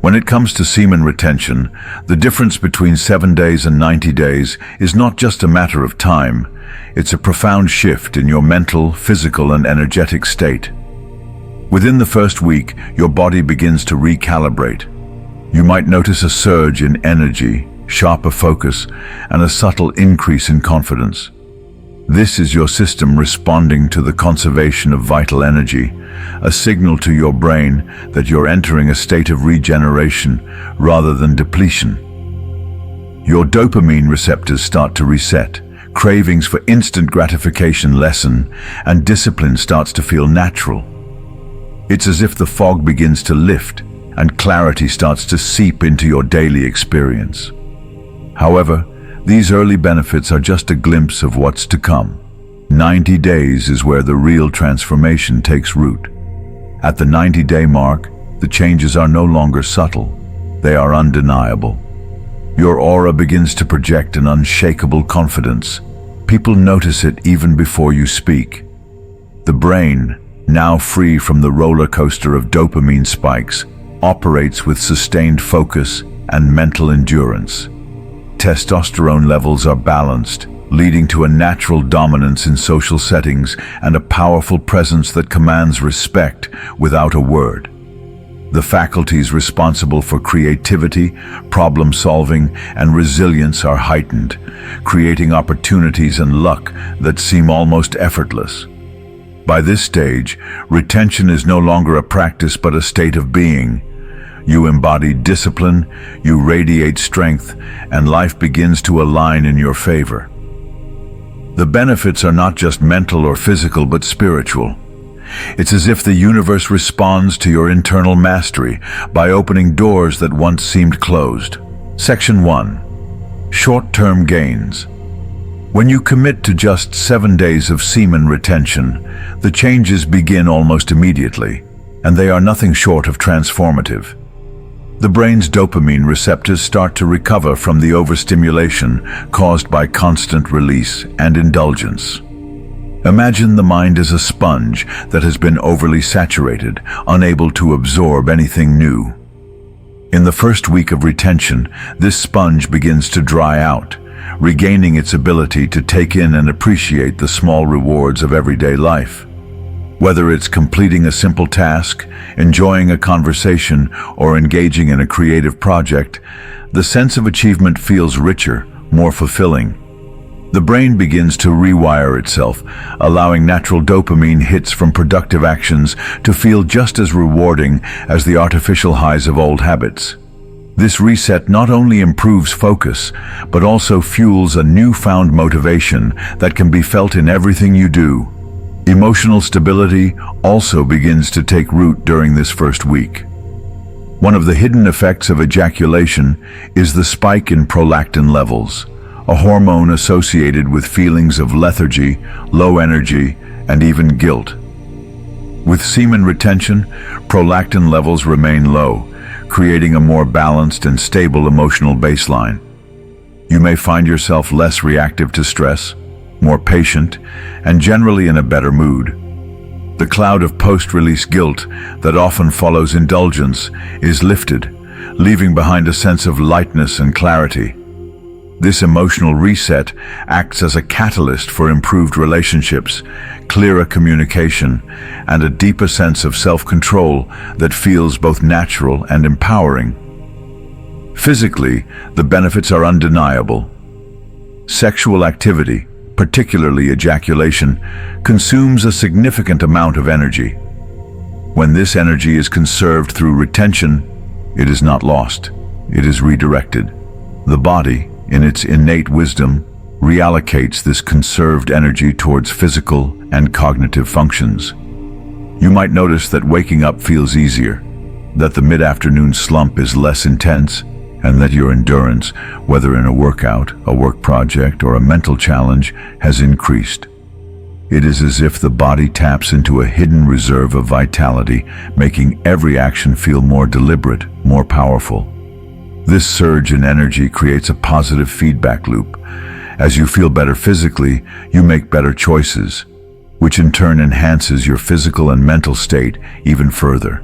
When it comes to semen retention, the difference between 7 days and 90 days is not just a matter of time, it's a profound shift in your mental, physical, and energetic state. Within the first week, your body begins to recalibrate. You might notice a surge in energy, sharper focus, and a subtle increase in confidence. This is your system responding to the conservation of vital energy, a signal to your brain that you're entering a state of regeneration rather than depletion. Your dopamine receptors start to reset, cravings for instant gratification lessen, and discipline starts to feel natural. It's as if the fog begins to lift and clarity starts to seep into your daily experience. However, these early benefits are just a glimpse of what's to come. 90 days is where the real transformation takes root. At the 90-day mark, the changes are no longer subtle. They are undeniable. Your aura begins to project an unshakable confidence. People notice it even before you speak. The brain, now free from the roller coaster of dopamine spikes, operates with sustained focus and mental endurance. Testosterone levels are balanced, leading to a natural dominance in social settings and a powerful presence that commands respect without a word. The faculties responsible for creativity, problem-solving, and resilience are heightened, creating opportunities and luck that seem almost effortless. By this stage, retention is no longer a practice but a state of being. You embody discipline, you radiate strength, and life begins to align in your favor. The benefits are not just mental or physical but spiritual. It's as if the universe responds to your internal mastery by opening doors that once seemed closed. Section 1. Short-term gains. When you commit to just 7 days of semen retention, the changes begin almost immediately, and they are nothing short of transformative. The brain's dopamine receptors start to recover from the overstimulation caused by constant release and indulgence. Imagine the mind as a sponge that has been overly saturated, unable to absorb anything new. In the first week of retention, this sponge begins to dry out, regaining its ability to take in and appreciate the small rewards of everyday life. Whether it's completing a simple task, enjoying a conversation, or engaging in a creative project, the sense of achievement feels richer, more fulfilling. The brain begins to rewire itself, allowing natural dopamine hits from productive actions to feel just as rewarding as the artificial highs of old habits. This reset not only improves focus, but also fuels a newfound motivation that can be felt in everything you do. Emotional stability also begins to take root during this first week. One of the hidden effects of ejaculation is the spike in prolactin levels, a hormone associated with feelings of lethargy, low energy, and even guilt. With semen retention, prolactin levels remain low, creating a more balanced and stable emotional baseline. You may find yourself less reactive to stress, more patient, and generally in a better mood. The cloud of post-release guilt that often follows indulgence is lifted, leaving behind a sense of lightness and clarity. This emotional reset acts as a catalyst for improved relationships, clearer communication, and a deeper sense of self-control that feels both natural and empowering. Physically, the benefits are undeniable. Sexual activity, particularly ejaculation, consumes a significant amount of energy. When this energy is conserved through retention, it is not lost, it is redirected. The body, in its innate wisdom, reallocates this conserved energy towards physical and cognitive functions. You might notice that waking up feels easier, that the mid-afternoon slump is less intense, and that your endurance, whether in a workout, a work project, or a mental challenge, has increased. It is as if the body taps into a hidden reserve of vitality, making every action feel more deliberate, more powerful. This surge in energy creates a positive feedback loop. As you feel better physically, you make better choices, which in turn enhances your physical and mental state even further.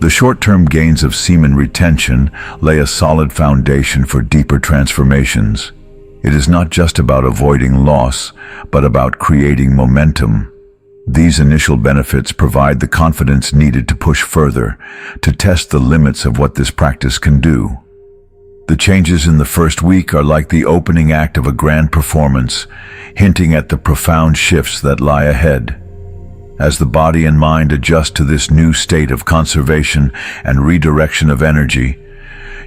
The short-term gains of semen retention lay a solid foundation for deeper transformations. It is not just about avoiding loss, but about creating momentum. These initial benefits provide the confidence needed to push further, to test the limits of what this practice can do. The changes in the first week are like the opening act of a grand performance, hinting at the profound shifts that lie ahead. As the body and mind adjust to this new state of conservation and redirection of energy,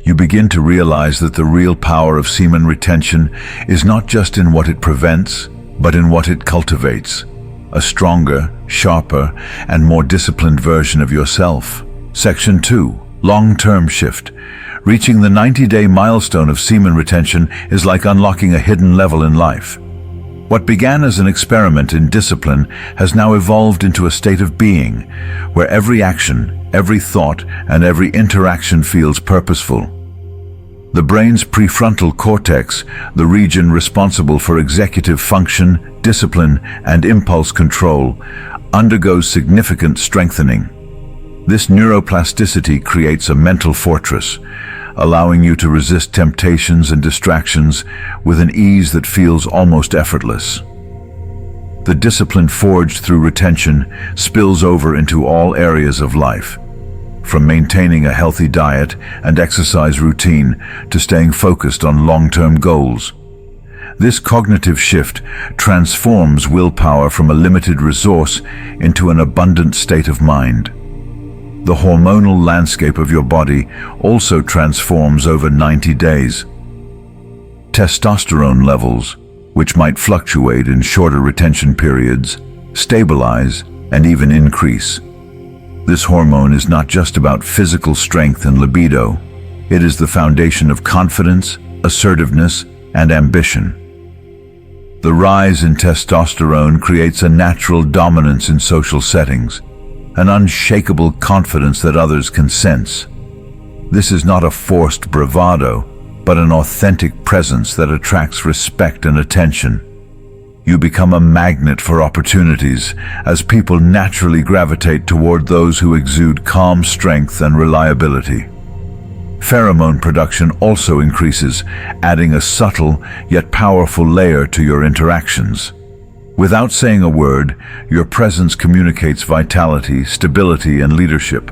you begin to realize that the real power of semen retention is not just in what it prevents, but in what it cultivates. A stronger, sharper, and more disciplined version of yourself. Section 2. Long-term shift. Reaching the 90-day milestone of semen retention is like unlocking a hidden level in life. What began as an experiment in discipline has now evolved into a state of being, where every action, every thought, and every interaction feels purposeful. The brain's prefrontal cortex, the region responsible for executive function, discipline, and impulse control, undergoes significant strengthening. This neuroplasticity creates a mental fortress, allowing you to resist temptations and distractions with an ease that feels almost effortless. The discipline forged through retention spills over into all areas of life, from maintaining a healthy diet and exercise routine to staying focused on long-term goals. This cognitive shift transforms willpower from a limited resource into an abundant state of mind. The hormonal landscape of your body also transforms over 90 days. Testosterone levels, which might fluctuate in shorter retention periods, stabilize and even increase. This hormone is not just about physical strength and libido. It is the foundation of confidence, assertiveness, and ambition. The rise in testosterone creates a natural dominance in social settings, an unshakable confidence that others can sense. This is not a forced bravado, but an authentic presence that attracts respect and attention. You become a magnet for opportunities, as people naturally gravitate toward those who exude calm strength and reliability. Pheromone production also increases, adding a subtle yet powerful layer to your interactions. Without saying a word, your presence communicates vitality, stability, and leadership,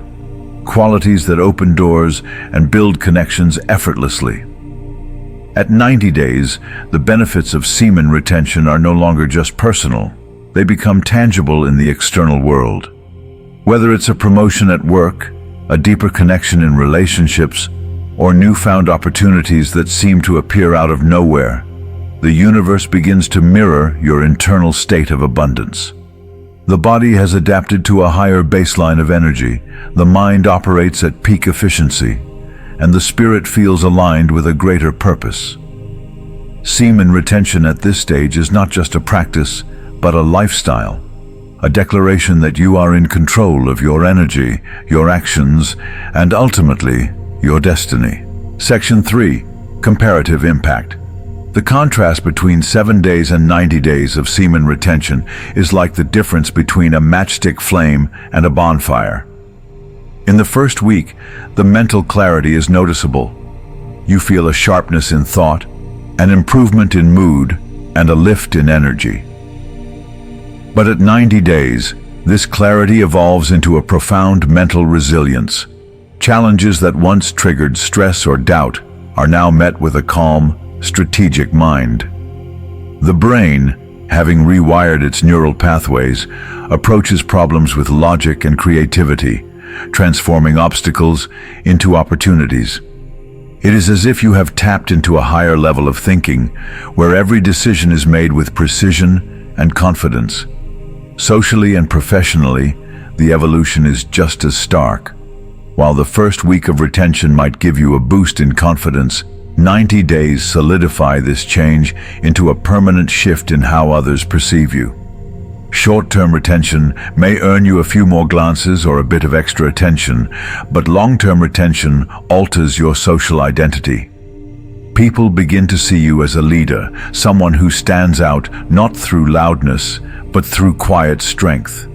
qualities that open doors and build connections effortlessly. At 90 days, the benefits of semen retention are no longer just personal. They become tangible in the external world. Whether it's a promotion at work, a deeper connection in relationships, or newfound opportunities that seem to appear out of nowhere, the universe begins to mirror your internal state of abundance. The body has adapted to a higher baseline of energy, the mind operates at peak efficiency, and the spirit feels aligned with a greater purpose. Semen retention at this stage is not just a practice, but a lifestyle, a declaration that you are in control of your energy, your actions, and ultimately, your destiny. Section 3. Comparative impact. The contrast between 7 days and 90 days of semen retention is like the difference between a matchstick flame and a bonfire. In the first week, the mental clarity is noticeable. You feel a sharpness in thought, an improvement in mood, and a lift in energy. But at 90 days, this clarity evolves into a profound mental resilience. Challenges that once triggered stress or doubt are now met with a calm, strategic mind. The brain, having rewired its neural pathways, approaches problems with logic and creativity, transforming obstacles into opportunities. It is as if you have tapped into a higher level of thinking, where every decision is made with precision and confidence. Socially and professionally, the evolution is just as stark. While the first week of retention might give you a boost in confidence, 90 days solidify this change into a permanent shift in how others perceive you. Short-term retention may earn you a few more glances or a bit of extra attention, but long-term retention alters your social identity. People begin to see you as a leader, someone who stands out not through loudness, but through quiet strength.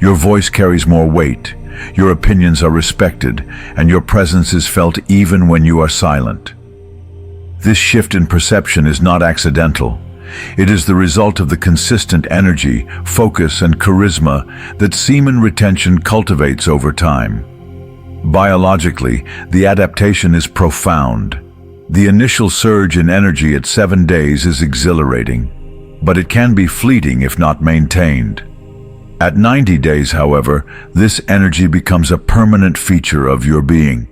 Your voice carries more weight, Your opinions are respected, and your presence is felt even when you are silent. This shift in perception is not accidental. It is the result of the consistent energy, focus, and charisma that semen retention cultivates over time. Biologically, the adaptation is profound. The initial surge in energy at 7 days is exhilarating, but it can be fleeting if not maintained. At 90 days, however, this energy becomes a permanent feature of your being.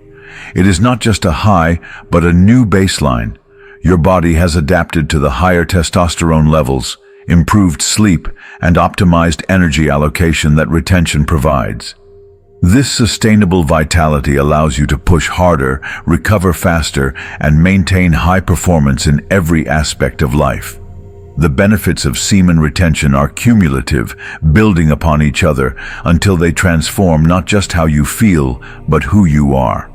It is not just a high, but a new baseline. Your body has adapted to the higher testosterone levels, improved sleep, and optimized energy allocation that retention provides. This sustainable vitality allows you to push harder, recover faster, and maintain high performance in every aspect of life. The benefits of semen retention are cumulative, building upon each other until they transform not just how you feel, but who you are.